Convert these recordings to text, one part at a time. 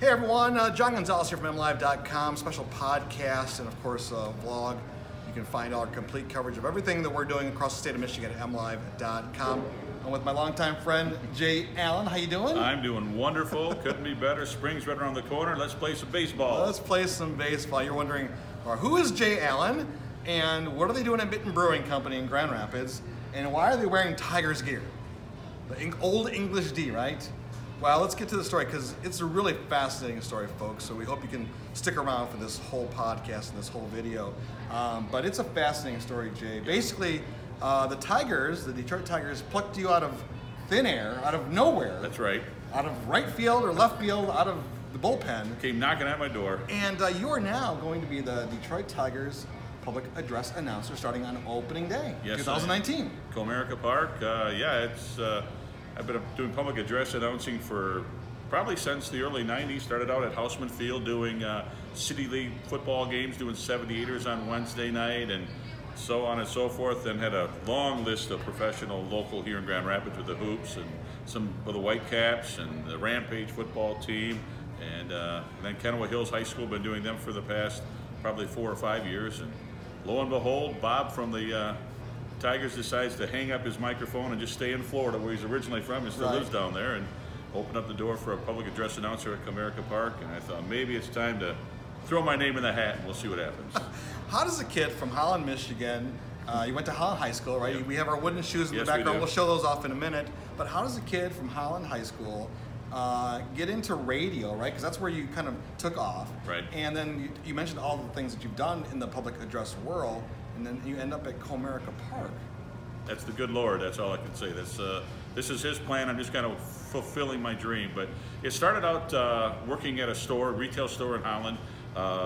Hey everyone, John Gonzalez here from MLive.com, special podcast and of course vlog. You can find our complete coverage of everything that we're doing across the state of Michigan at MLive.com. I'm with my longtime friend, Jay Allen. How you doing? I'm doing wonderful. Couldn't be better. Spring's right around the corner. Let's play some baseball. Let's play some baseball. You're wondering, who is Jay Allen? And what are they doing at Mitten Brewing Company in Grand Rapids? And why are they wearing Tigers gear? The old English D, right? Well, let's get to the story because it's a really fascinating story, folks. So we hope you can stick around for this whole podcast and this whole video. But it's a fascinating story, Jay. Basically, the Tigers, the Detroit Tigers, plucked you out of thin air, out of nowhere. That's right. Out of right field or left field, out of the bullpen. Came knocking at my door. And you are now going to be the Detroit Tigers public address announcer starting on opening day, yes, 2019. Comerica Park. Yeah, it's. I've been doing public address announcing for probably since the early 90s. Started out at Houseman Field doing City League football games, doing 78ers on Wednesday night, and so on and so forth. Then had a long list of professional local here in Grand Rapids with the Hoops and some of the Whitecaps and the Rampage football team. And then Kennewick Hills High School, been doing them for the past probably 4 or 5 years. And lo and behold, Bob from the Tigers decides to hang up his microphone and just stay in Florida, where he's originally from and still lives down there, and open up the door for a public address announcer at Comerica Park. And I thought maybe it's time to throw my name in the hat and we'll see what happens. How does a kid from Holland, Michigan, you went to Holland High School, right? Yep. We have our wooden shoes in the background. We'll show those off in a minute. But how does a kid from Holland High School get into radio, right? Because that's where you kind of took off. Right. And then you mentioned all the things that you've done in the public address world, and then you end up at Comerica Park. That's the good Lord. That's all I can say. This is His plan. I'm just kind of fulfilling my dream. But it started out working at a retail store in Holland.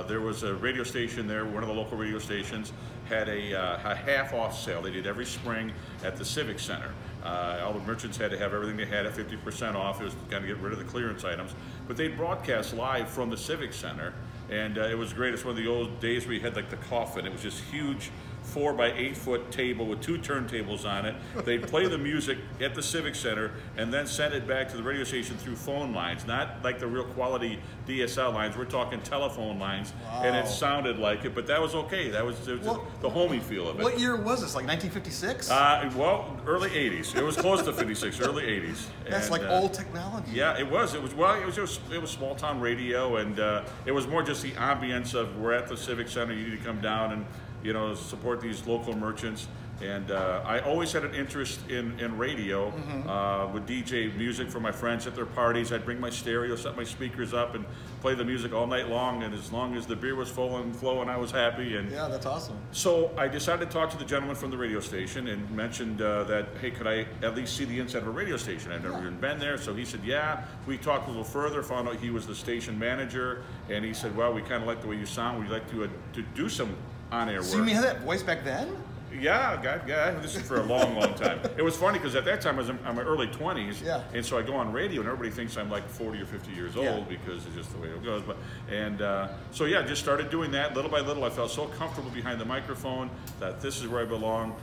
There was a radio station there. One of the local radio stations had a half-off sale. They did every spring at the Civic Center. All the merchants had to have everything they had at 50% off. It was kind of get rid of the clearance items. But they'd broadcast live from the Civic Center, and it was great. It's one of the old days where you had like the coffin. It was this huge 4 by 8 foot table with 2 turntables on it. They'd play the music at the Civic Center and then send it back to the radio station through phone lines, not like the real quality DSL lines. We're talking telephone lines. Wow. And it sounded like it, but that was okay. That was the homey feel of it. What year was this? Like 1956? Well, early 80s. It was close to 56, early 80s. That's like old technology. Yeah, it was. It was small town radio, and it was more just the ambience of we're at the Civic Center. You need to come down and support these local merchants. And I always had an interest in radio. Would DJ music for my friends at their parties. I'd bring my stereo, set my speakers up, and play the music all night long. And as long as the beer was full and flowing, I was happy. And yeah, that's awesome. So I decided to talk to the gentleman from the radio station and mentioned that, hey, could I at least see the inside of a radio station? I've never even been there. So he said, yeah. We talked a little further, found out he was the station manager. And he said, well, we kind of like the way you sound. We'd like to do some on-air work. So you had that voice back then? Yeah, this is for a long, long time. It was funny because at that time I was in my early 20s, and so I go on radio and everybody thinks I'm like 40 or 50 years old because it's just the way it goes. So yeah, just started doing that little by little. I felt so comfortable behind the microphone that this is where I belong.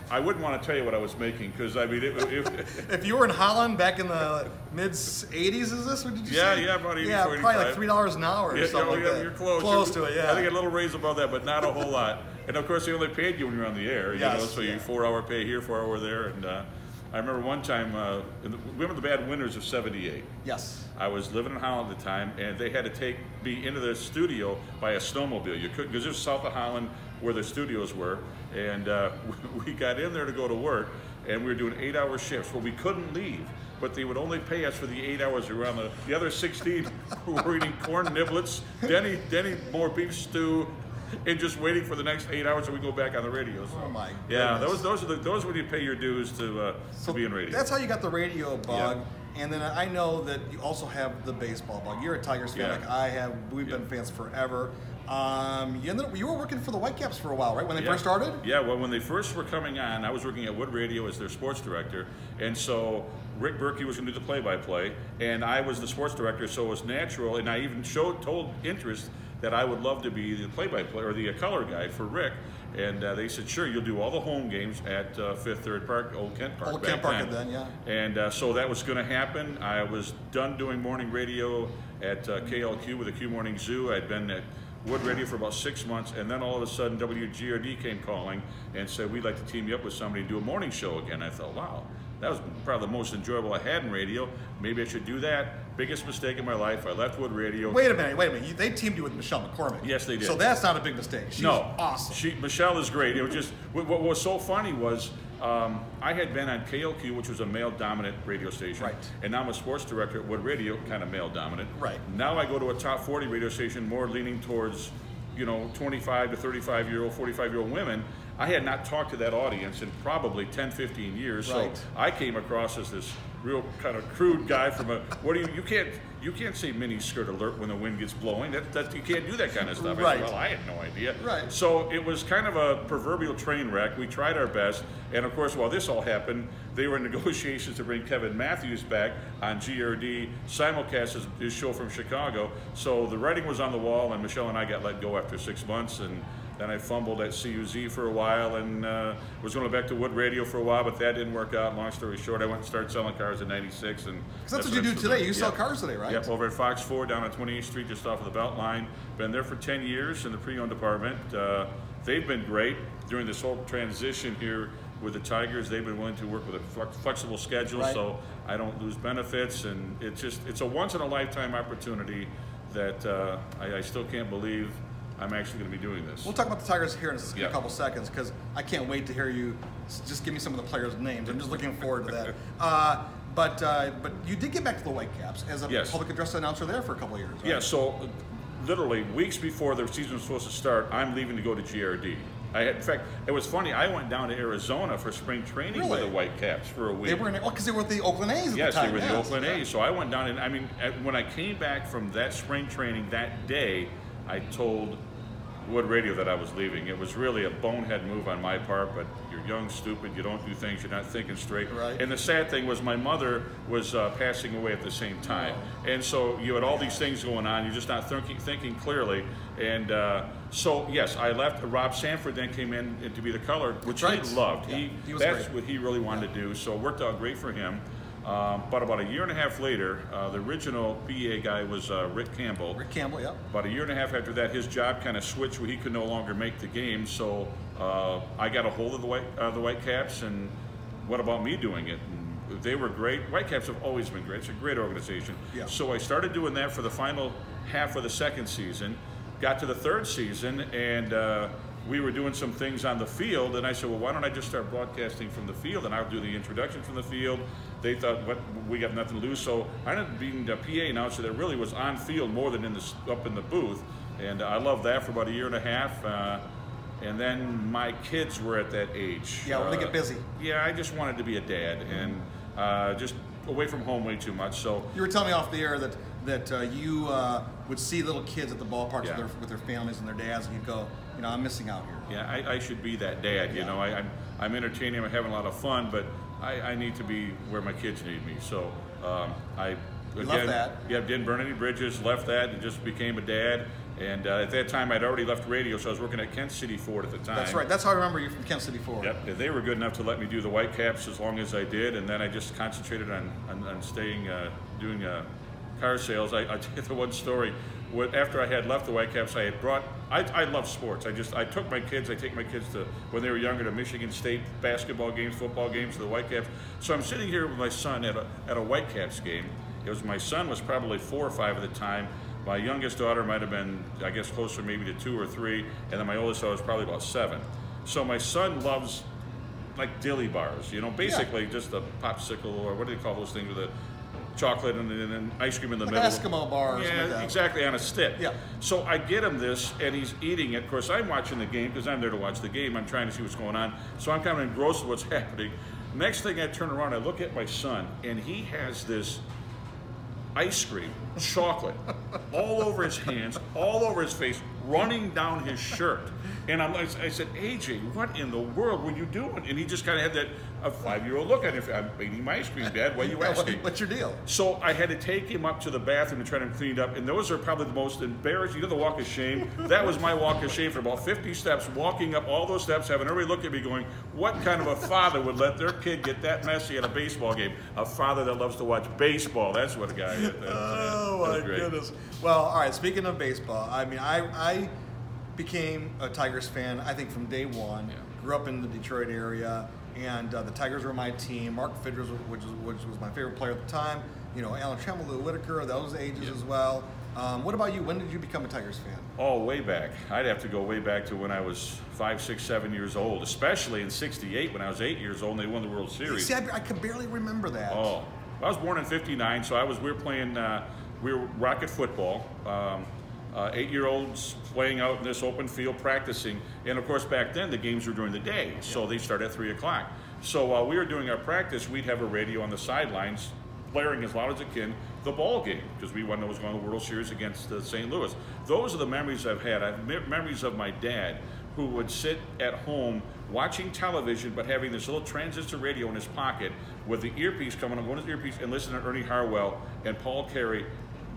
I wouldn't want to tell you what I was making because I mean, if you were in Holland back in the mid 80s, is this? What did you say? Yeah, about 84, yeah, probably like $3 an hour or something like that. You're close. Close to it, yeah. I think a little raise above that, but not a whole lot. And of course, they only paid you when you're on the air, so you 4-hour pay here, 4-hour there. And I remember one time, we were the bad winters of '78. Yes. I was living in Holland at the time, and they had to take me into the studio by a snowmobile. You couldn't, because it was south of Holland where the studios were. And we got in there to go to work, and we were doing 8-hour shifts. Well, we couldn't leave, but they would only pay us for the 8 hours we were on. The other 16 were eating corn niblets, Denny more beef stew, and just waiting for the next 8 hours so we go back on the radio. So, oh my goodness. Yeah, those when you pay your dues to be in radio. That's how you got the radio bug. Yeah. And then I know that you also have the baseball bug. You're a Tigers fan like I have. We've been fans forever. You were working for the Whitecaps for a while, right? When they first started? Yeah, well, when they first were coming on, I was working at Wood Radio as their sports director. And so Rick Berkey was going to do the play-by-play, and I was the sports director, so it was natural. And I even told interest that I would love to be the play-by-play or the color guy for Rick. And they said, sure, you'll do all the home games at Fifth Third Park, Old Kent Park. Old Kent Park then, yeah. And so that was going to happen. I was done doing morning radio at KLQ with the Q Morning Zoo. I'd been at Wood Radio for about 6 months, and then all of a sudden WGRD came calling and said, we'd like to team you up with somebody and do a morning show again. I thought, wow, that was probably the most enjoyable I had in radio. Maybe I should do that. Biggest mistake in my life. I left Wood Radio. Wait a minute. They teamed you with Michelle McCormick. Yes, they did. So that's not a big mistake. She's awesome. Michelle is great. It was just, what was so funny was, I had been on KLQ, which was a male-dominant radio station. Right. And now I'm a sports director at Wood Radio, kind of male-dominant. Right. Now I go to a top 40 radio station, more leaning towards, 25 to 35-year-old, 45-year-old women. I had not talked to that audience in probably 10, 15 years. Right. So I came across as this real kind of crude guy from you can't say mini skirt alert when the wind gets blowing. That you can't do that kind of stuff. Right. I said, well, I had no idea. Right. So it was kind of a proverbial train wreck. We tried our best, and of course, while this all happened, they were in negotiations to bring Kevin Matthews back on GRD, simulcast his show from Chicago. So the writing was on the wall, and Michelle and I got let go after 6 months, and then I fumbled at CUZ for a while, and was going back to Wood Radio for a while, but that didn't work out. Long story short, I went and started selling cars in '96, and that's what you do today. You sell cars today, right? Yep, over at Fox 4 down on 28th Street, just off of the Beltline. Been there for 10 years in the pre-owned department. They've been great during this whole transition here with the Tigers. They've been willing to work with a flexible schedule, right, so I don't lose benefits, and it's a once-in-a-lifetime opportunity that I still can't believe I'm actually going to be doing this. We'll talk about the Tigers here in a couple seconds, because I can't wait to hear you just give me some of the players' names. I'm just looking forward to that. But you did get back to the Whitecaps as a public address announcer there for a couple of years, right? Yeah, so literally weeks before the season was supposed to start, I'm leaving to go to GRD. In fact, it was funny, I went down to Arizona for spring training with the Whitecaps for a week. They were because they were with the Oakland A's at the time. Yes, they were the Oakland A's. So I went down, and when I came back from that spring training that day, I told Wood Radio that I was leaving. It was really a bonehead move on my part, but you're young, stupid, you don't do things, you're not thinking straight. Right. And the sad thing was my mother was passing away at the same time. And so you had all these things going on, you're just not thinking clearly. And so, yes, I left. Rob Sanford then came in to be the color, which he loved. Yeah, that's what he really wanted to do, so it worked out great for him. But about a year and a half later, the original PA guy was Rick Campbell. Rick Campbell, yeah. About a year and a half after that, his job kind of switched where he could no longer make the game. So I got a hold of the Whitecaps, and what about me doing it? And they were great. Whitecaps have always been great. It's a great organization. Yeah. So I started doing that for the final half of the second season. Got to the third season, and we were doing some things on the field, and I said, well, why don't I just start broadcasting from the field, and I'll do the introduction from the field. They thought, we got nothing to lose, so I ended up being the PA announcer that really was on field more than up in the booth, and I loved that for about a year and a half, and then my kids were at that age. Yeah, when they get busy. Yeah, I just wanted to be a dad, and just away from home way too much, so. You were telling me off the air that you would see little kids at the ballparks with their families and their dads, and you'd go, I'm missing out here. Yeah, I should be that dad. I'm entertaining, I'm having a lot of fun, but I need to be where my kids need me. So left that. Yeah, didn't burn any bridges, left that, and just became a dad. And at that time, I'd already left radio, so I was working at Kent City Ford at the time. That's right. That's how I remember you from Kent City Ford. Yep. They were good enough to let me do the Whitecaps as long as I did, and then I just concentrated on staying doing car sales. I tell you the one story. After I had left the Whitecaps, I had brought. I love sports. I took my kids. I take my kids to, when they were younger, to Michigan State basketball games, football games, to the Whitecaps. So I'm sitting here with my son at a Whitecaps game. My son was probably 4 or 5 at the time. My youngest daughter might have been, I guess, closer maybe to 2 or 3, and then my oldest daughter was probably about 7. So my son loves like dilly bars, basically just a popsicle, or what do they call those things with the chocolate and then ice cream in the middle. Eskimo bars. Yeah, exactly, on a stick. Yeah. So I get him this, and he's eating it. Of course, I'm watching the game because I'm there to watch the game. I'm trying to see what's going on. So I'm kind of engrossed with what's happening. Next thing I turn around, I look at my son, and he has this ice cream, chocolate, all over his hands, all over his face, running down his shirt. And I said, AJ, what in the world were you doing? And he just kind of had that a 5-year-old look at him. I'm eating my ice cream, Dad. Why are you asking? What's your deal? So I had to take him up to the bathroom and try to clean it up. And those are probably the most embarrassing. You know the walk of shame? That was my walk of shame for about 50 steps, walking up all those steps, having everybody look at me going, what kind of a father would let their kid get that messy at a baseball game? A father that loves to watch baseball. That's what a guy is. Oh, my goodness. Well, all right, speaking of baseball, I mean, I became a Tigers fan, I think, from day one. Yeah. Grew up in the Detroit area, and the Tigers were my team. Mark Fidrus, which was my favorite player at the time. You know, Alan Trammell, Lou Whitaker, those ages as well. What about you? When did you become a Tigers fan? Oh, way back. I'd have to go way back to when I was 5, 6, 7 years old, especially in '68 when I was 8 years old and they won the World Series. See, I could barely remember that. Oh, I was born in '59, so we were playing, we were rocket football. 8-year-olds playing out in this open field practicing, and of course back then the games were during the day, so they start at 3 o'clock. So while we were doing our practice, we'd have a radio on the sidelines blaring as loud as it can the ball game, because we wanted to was going to the World Series against St. Louis. Those are the memories I've had. I have memories of my dad who would sit at home watching television but having this little transistor radio in his pocket with the earpiece coming on, one of the earpiece, and listening to Ernie Harwell and Paul Carey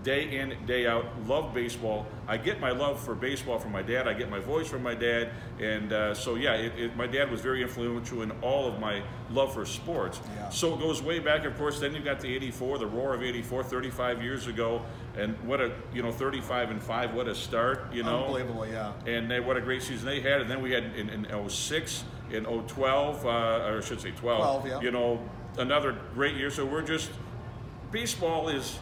day in, day out. Love baseball. I get my love for baseball from my dad. I get my voice from my dad. And so, yeah, my dad was very influential in all of my love for sports. Yeah. So it goes way back, of course. Then you got the '84, the roar of '84, 35 years ago. And what a, 35-5, what a start, Unbelievable, yeah. And what a great season they had. And then we had in '06, in '12, or I should say 12, yeah. Another great year. So we're just, baseball is,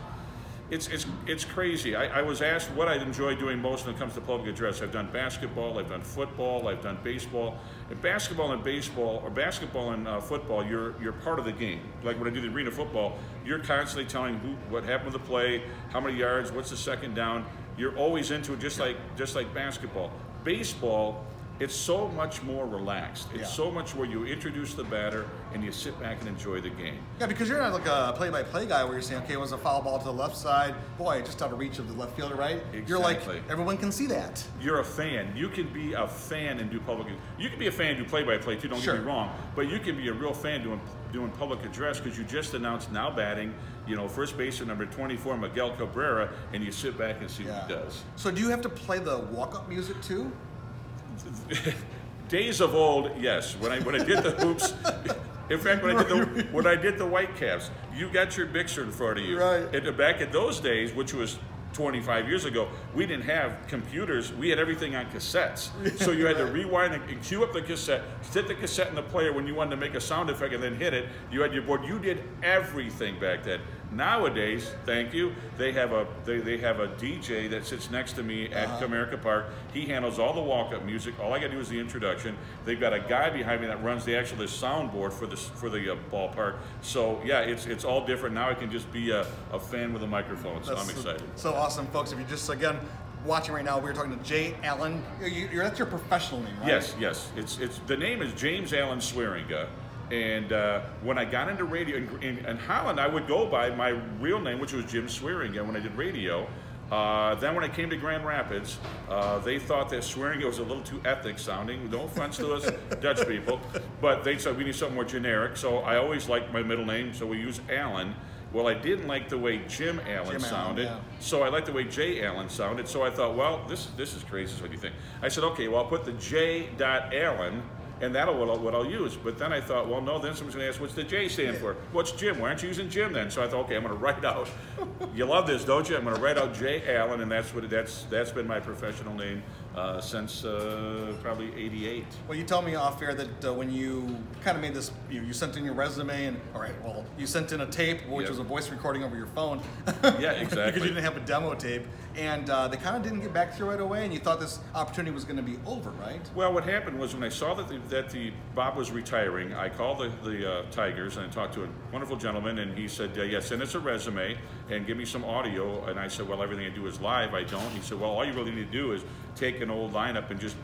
it's crazy. I was asked what I enjoy doing most when it comes to public address. I've done basketball, I've done football, I've done baseball. And basketball and baseball, or basketball and football, you're part of the game. Like when I do the arena football, you're constantly telling what happened with the play, how many yards, what's the second down. You're always into it, just like basketball. Baseball, it's so much more relaxed. It's so much where you introduce the batter and you sit back and enjoy the game. Yeah, because you're not like a play-by-play guy where you're saying, okay, it was a foul ball to the left side. Boy, just out of reach of the left fielder, right? Exactly. You're like, everyone can see that. You're a fan. You can be a fan and do public. You can be a fan and do play-by-play too. Don't get me wrong. But you can be a real fan doing public address because you just announced now batting. First baseman number 24, Miguel Cabrera, and you sit back and see what he does. So do you have to play the walk-up music too? Days of old, yes. When I did the hoops, in fact, when I did the Whitecaps, you got your mixer in front of you. Right. And back in those days, which was 25 years ago, we didn't have computers. We had everything on cassettes. So you had to rewind and cue up the cassette, sit the cassette in the player when you wanted to make a sound effect and then hit it. You had your board. You did everything back then. Nowadays, thank you, they have a DJ that sits next to me at Comerica Park. He handles all the walk-up music. All I got to do is the introduction. They've got a guy behind me that runs the soundboard for the ballpark. So yeah, it's all different now. I can just be a fan with a microphone. So I'm excited. So awesome, folks! If you're just watching right now, we're talking to Jay Allen. That's your professional name, right? Yes. It's the name is James Allen Swearinga. And when I got into radio in Holland, I would go by my real name, which was Jim Swearinga when I did radio. Then when I came to Grand Rapids, they thought that Swearinga was a little too ethnic sounding. No offense to us Dutch people, but they said we need something more generic. So I always liked my middle name, so we use Allen. Well, I didn't like the way Jim Allen sounded, so I liked the way Jay Allen sounded. So I thought, well, this is crazy. What do you think? I said, okay, well, I'll put the J. Allen. And that'll what I'll use. But then I thought, well, no, then someone's going to ask, what's the J stand for? What's Jim? Why aren't you using Jim then? So I thought, okay, I'm going to write out. You love this, don't you? I'm going to write out J. Allen, and that's been my professional name since probably '88. Well, you told me off air that when you kind of made this, you sent in your resume, and you sent in a tape, which was a voice recording over your phone. Yeah, exactly. Because you didn't have a demo tape, and they kind of didn't get back to you right away, and you thought this opportunity was going to be over, right? Well, what happened was when I saw that Bob was retiring, I called the Tigers and I talked to a wonderful gentleman, and he said, yeah, send us a resume and give me some audio. And I said, well, everything I do is live. I don't. He said, well, all you really need to do is take an old lineup and just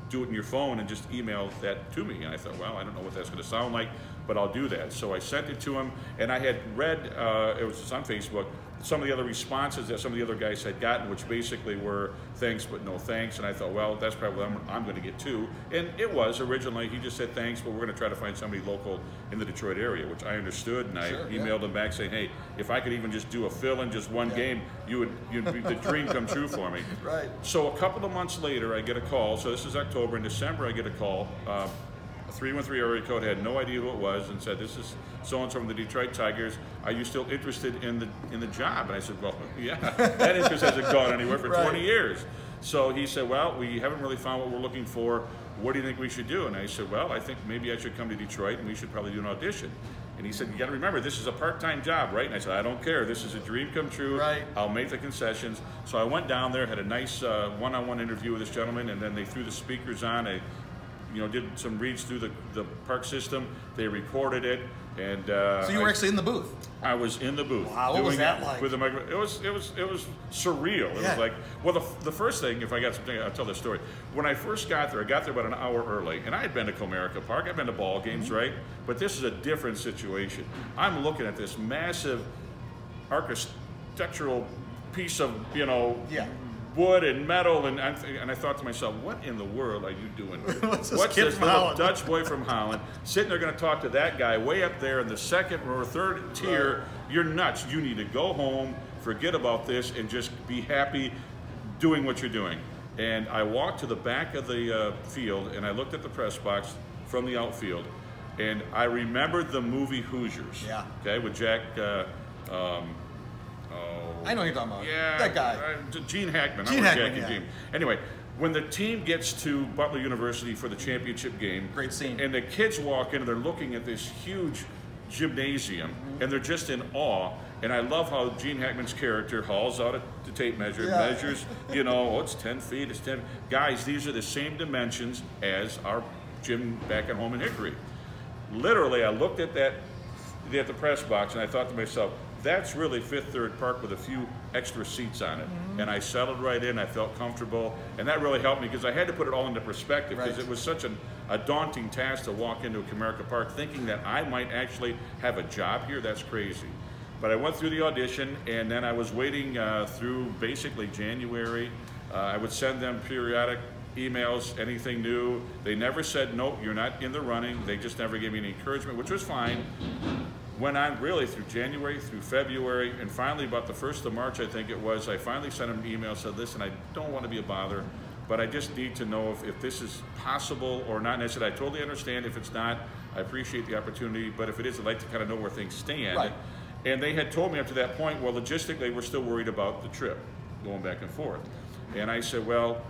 do it in your phone and just email that to me. And I thought, well, I don't know what that's going to sound like. but I'll do that. So I sent it to him, and I had read, it was just on Facebook, some of the other responses that some of the other guys had gotten, which basically were thanks but no thanks, and I thought, well, that's probably what I'm going to get too. And it was originally, he just said thanks, but we're going to try to find somebody local in the Detroit area, which I understood, and I emailed him back saying, hey, if I could even just do a fill-in, just one game, you'd be the dream come true for me. Right. So a couple of months later, I get a call. So this is October. In December, I get a call. A 313 area code, had no idea who it was, and said, this is so-and-so from the Detroit Tigers. Are you still interested in the job? And I said, well, yeah, that interest hasn't gone anywhere for 20 years. So he said, well, we haven't really found what we're looking for. What do you think we should do? And I said, well, I think maybe I should come to Detroit and we should probably do an audition. And he said, you got to remember, this is a part-time job, right? And I said, I don't care. This is a dream come true. Right. I'll make the concessions. So I went down there, had a nice one-on-one interview with this gentleman, and then they threw the speakers on. I did some reads through the park system. They recorded it, and so you were actually in the booth. I was in the booth. Wow, what was that like? With the microphone. It was surreal. It was like, well, the first thing, if I got something, I'll tell this story. When I first got there, I got there about an hour early, and I had been to Comerica Park. I've been to ball games, right? But this is a different situation. I'm looking at this massive architectural piece of wood and metal, and I thought to myself, what in the world are you doing here? What's this little Holland? Dutch boy from Holland sitting there going to talk to that guy way up there in the second or third tier? You're nuts. You need to go home, forget about this, and just be happy doing what you're doing. And I walked to the back of the field, and I looked at the press box from the outfield, and I remembered the movie Hoosiers. Yeah. Okay, with Jack. I know who you're talking about. Yeah, that guy. Gene Hackman. Gene Hackman, Gene. Anyway, when the team gets to Butler University for the championship game, great scene, and the kids walk in and they're looking at this huge gymnasium, and they're just in awe. And I love how Gene Hackman's character hauls out the tape measure, measures, it's 10 feet, it's 10. Guys, these are the same dimensions as our gym back at home in Hickory. Literally, I looked at the press box, and I thought to myself, that's really Fifth Third Park with a few extra seats on it. And I settled right in, I felt comfortable, and that really helped me because I had to put it all into perspective because it was such a daunting task to walk into Comerica Park thinking that I might actually have a job here. That's crazy. But I went through the audition, and then I was waiting through basically January. I would send them periodic emails, anything new. They never said, nope, you're not in the running. They just never gave me any encouragement, which was fine. Went on really through January, through February, and finally about the 1st of March, I think it was, I finally sent him an email, said, listen, I don't want to be a bother, but I just need to know if this is possible or not. And I said, I totally understand. If it's not, I appreciate the opportunity, but if it is, I'd like to kind of know where things stand. Right. And they had told me up to that point, well, logistically, we're still worried about the trip, going back and forth. And I said, well,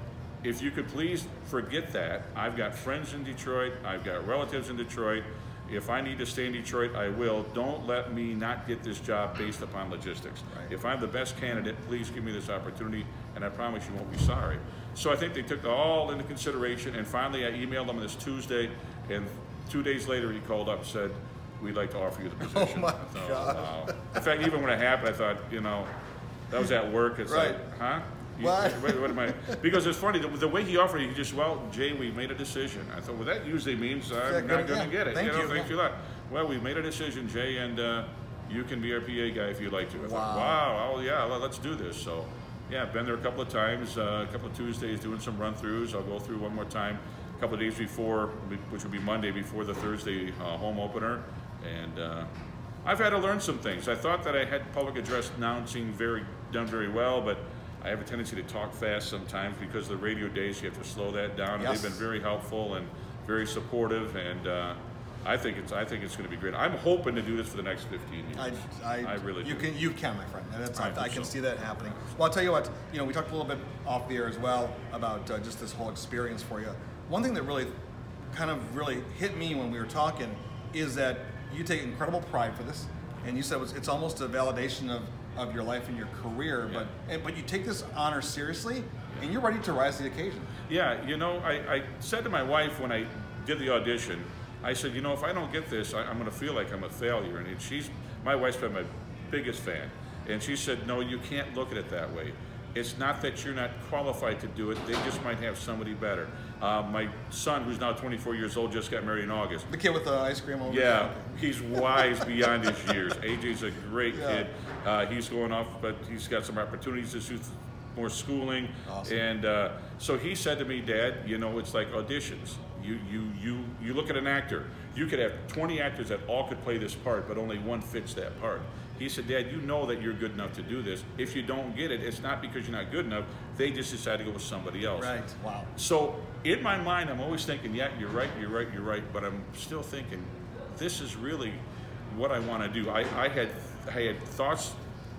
if you could please forget that. I've got friends in Detroit, I've got relatives in Detroit. If I need to stay in Detroit, I will. Don't let me not get this job based upon logistics. Right. If I'm the best candidate, please give me this opportunity, and I promise you won't be sorry. So I think they took it all into consideration, and finally I emailed him this Tuesday, and 2 days later he called up and said, we'd like to offer you the position. Oh my God. Wow. In fact, even when it happened, I thought, that was at work. It's like, huh? What? What am I? Because it's funny, the way he offered it, he just, well, Jay, we made a decision. I thought, well, that usually means I'm not going to get it. Thank you a lot. Well, we made a decision, Jay, and you can be our PA guy if you'd like to. I thought, wow, oh yeah, well, let's do this. So, yeah, I've been there a couple of times, a couple of Tuesdays doing some run-throughs. I'll go through one more time a couple of days before, which would be Monday before the Thursday home opener. And I've had to learn some things. I thought that I had public address announcing done very well, but I have a tendency to talk fast sometimes because of the radio days. You have to slow that down. And they've been very helpful and very supportive, and I think it's going to be great. I'm hoping to do this for the next 15 years. I really do. You can, my friend. And I can see that happening. Well, I'll tell you what. We talked a little bit off the air as well about just this whole experience for you. One thing that really hit me when we were talking is that you take incredible pride for this, and you said it's almost a validation of your life and your career, but you take this honor seriously, and you're ready to rise to the occasion. Yeah, I said to my wife when I did the audition, I said, if I don't get this, I'm going to feel like I'm a failure. And my wife's been my biggest fan, and she said, no, you can't look at it that way. It's not that you're not qualified to do it. They just might have somebody better. My son, who's now 24 years old, just got married in August. The kid with the ice cream over Yeah, there? he's wise beyond his years. AJ's a great kid. He's going off, but he's got some opportunities to do more schooling. Awesome. And so he said to me, Dad, you know, it's like auditions. You look at an actor. You could have 20 actors that all could play this part, but only one fits that part. He said, Dad, you know that you're good enough to do this. If you don't get it, it's not because you're not good enough. They just decide to go with somebody else. Right. Wow. So in my mind, I'm always thinking, yeah, you're right, you're right, you're right. But I'm still thinking, this is really what I want to do. I had thoughts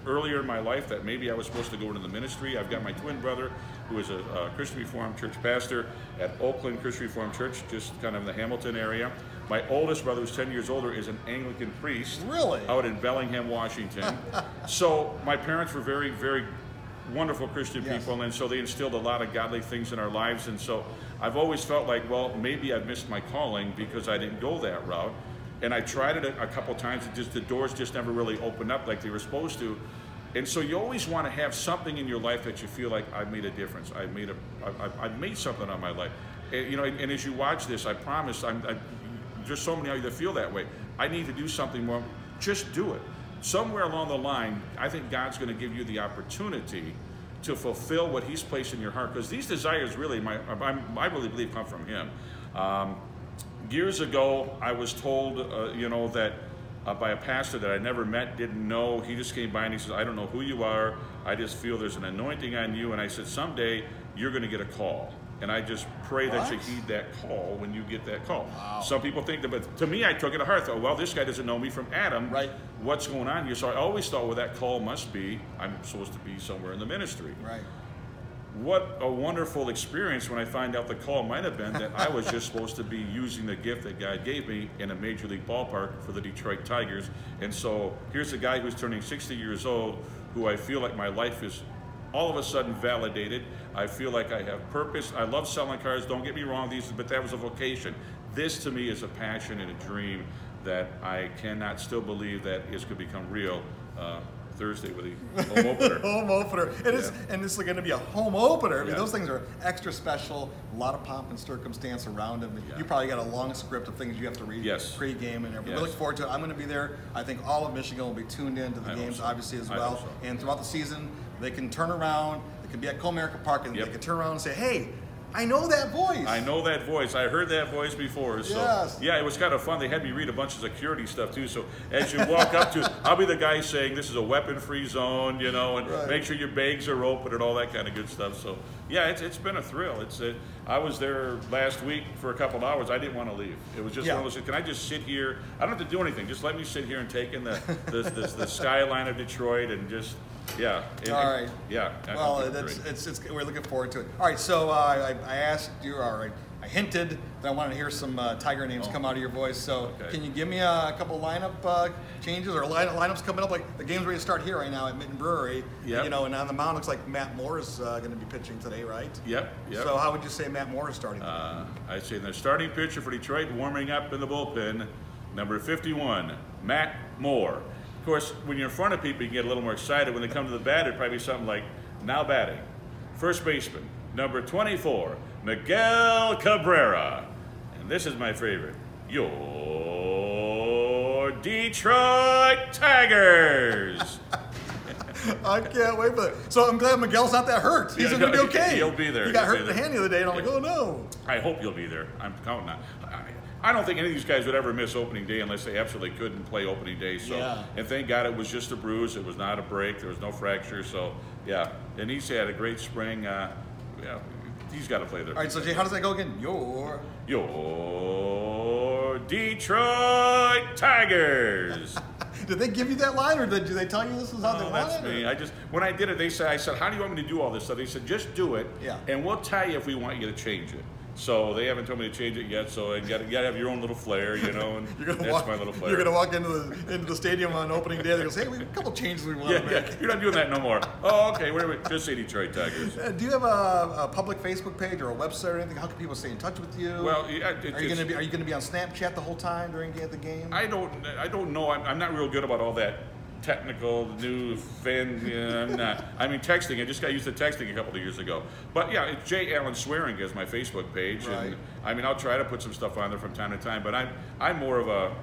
earlier in my life that maybe I was supposed to go into the ministry. I've got my twin brother, who is a Christian Reformed Church pastor at Oakland Christian Reformed Church, just kind of in the Hamilton area. My oldest brother, who's 10 years older, is an Anglican priest. Really? Out in Bellingham, Washington. So my parents were very, very wonderful Christian people, and so they instilled a lot of godly things in our lives. And so I've always felt like, well, maybe I've missed my calling because I didn't go that route. And I tried it a couple times, and just the doors just never really opened up like they were supposed to. And so you always want to have something in your life that you feel like I made a difference. I made something on my life. And, you know, and as you watch this, I promise, there's so many of you that feel that way. I need to do something more. Just do it. Somewhere along the line, I think God's going to give you the opportunity to fulfill what He's placed in your heart. Because these desires really, I really believe, come from Him. Years ago, I was told, you know, that by a pastor that I never met, didn't know. He just came by and he says, I don't know who you are. I just feel there's an anointing on you. And I said, someday you're going to get a call. And I just pray that you heed that call when you get that call. Wow. Some people think that, but to me, I took it to heart. I thought, well, this guy doesn't know me from Adam. Right. What's going on here? So I always thought, well, that call must be, I'm supposed to be somewhere in the ministry. Right. What a wonderful experience when I find out the call might have been that I was just supposed to be using the gift that God gave me in a major league ballpark for the Detroit Tigers. And so here's a guy who's turning 60 years old, who I feel like my life is all of a sudden validated. I feel like I have purpose. I love selling cars, don't get me wrong, but that was a vocation. This to me is a passion and a dream that I cannot still believe that is going to become real Thursday with the home opener. Home opener. And this is going to be a home opener. I mean, those things are extra special. A lot of pomp and circumstance around them. You probably got a long script of things you have to read pre-game and everything. We look forward to it. I'm going to be there. I think all of Michigan will be tuned in to the games, obviously, as well. And throughout the season, they can turn around. They can be at Comerica Park, and they can turn around and say, hey, I know that voice. I know that voice. I heard that voice before. So yeah, it was kind of fun. They had me read a bunch of security stuff too. So as you walk up to, I'll be the guy saying this is a weapon-free zone, you know, and make sure your bags are open and all that kind of good stuff. So yeah, it's been a thrill. I was there last week for a couple of hours. I didn't want to leave. It was just one of those things. Can I just sit here? I don't have to do anything. Just let me sit here and take in the skyline of Detroit and just. Yeah. All right. Yeah. Well, we're looking forward to it. All right. So I asked you. All right. I hinted that I wanted to hear some Tiger names come out of your voice. So can you give me a couple lineup changes or lineups coming up? Like the game's ready to start here right now at Mitten Brewery. Yep. You know, and on the mound looks like Matt Moore is going to be pitching today, right? Yep. So how would you say Matt Moore is starting? I'd say the starting pitcher for Detroit, warming up in the bullpen, number 51, Matt Moore. Of course, when you're in front of people, you get a little more excited. When they come to the bat, it'd probably be something like, now batting. First baseman, number 24, Miguel Cabrera. And this is my favorite, your Detroit Tigers. I can't wait for that. So I'm glad Miguel's not that hurt. He's going to be okay. He'll be there. He got hurt in the hand the other day, and I'm like, oh no. I hope you'll be there. I'm counting on. I don't think any of these guys would ever miss opening day unless they absolutely couldn't play opening day. So, and thank God it was just a bruise. It was not a break. There was no fracture. So, yeah. And he's had a great spring. Yeah, he's got to play there. All right. So, Jay, how does that go again? Your Detroit Tigers. Did they give you that line, or do they tell you this is how they want that's it? That's me. When I did it, I said, how do you want me to do all this stuff? They said, just do it, and we'll tell you if we want you to change it. So they haven't told me to change it yet. So you got to have your own little flair, you know. And that's my little flair. You're gonna walk into the stadium on opening day. They go, hey, we have a couple changes we want to make. Yeah, you're not doing that no more. Oh, okay. Just say Detroit Tigers. Do you have a public Facebook page or a website or anything? How can people stay in touch with you? Well, are you gonna be on Snapchat the whole time during the game? I don't know. I'm not real good about all that technical, new fan. I'm not. I mean, texting. I just got used to texting a couple of years ago. But yeah, it's J. Allen Swearing is my Facebook page, Right. and I mean, I'll try to put some stuff on there from time to time. But I'm more of a.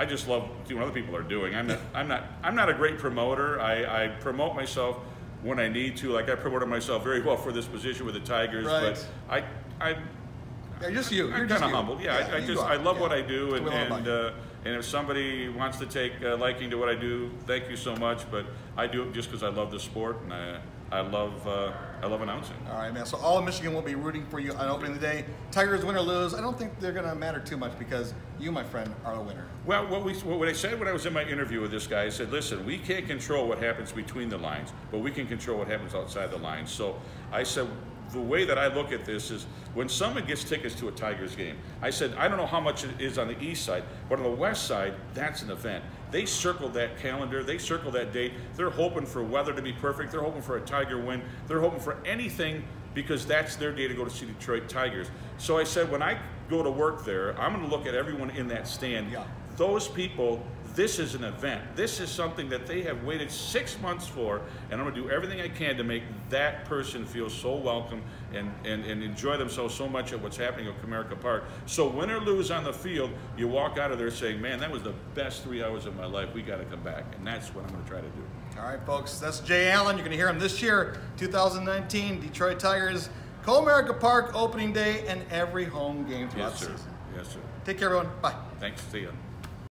I just love doing what other people are doing. I'm not a great promoter. I promote myself when I need to. Like I promoted myself very well for this position with the Tigers, Right. but Yeah, just you. I'm You're kind just of you. humbled. Yeah, you I are. love Yeah. what I do, We all love you. and if somebody wants to take a liking to what I do, thank you so much. But I do it just because I love the sport and I love announcing. All right, man. So all of Michigan will be rooting for you on opening day. Tigers win or lose, I don't think they're going to matter too much because you, my friend, are the winner. Well, what I said when I was in my interview with this guy, I said, listen, we can't control what happens between the lines, but we can control what happens outside the lines. So I said, the way that I look at this is when someone gets tickets to a Tigers game, I said, I don't know how much it is on the east side, but on the west side, that's an event. They circle that calendar, they circle that date. They're hoping for weather to be perfect. They're hoping for a Tiger win. They're hoping for anything because that's their day to go to see Detroit Tigers. So I said, when I go to work there, I'm going to look at everyone in that stand. Yeah. Those people, this is an event. This is something that they have waited 6 months for, and I'm going to do everything I can to make that person feel so welcome and enjoy themselves so much at what's happening at Comerica Park. So win or lose on the field, you walk out of there saying, man, that was the best 3 hours of my life. We got to come back, and that's what I'm going to try to do. All right, folks. That's Jay Allen. You're going to hear him this year, 2019, Detroit Tigers, Comerica Park opening day, and every home game throughout Yes, the sir. season. Yes, sir. Take care, everyone. Bye. Thanks. See ya.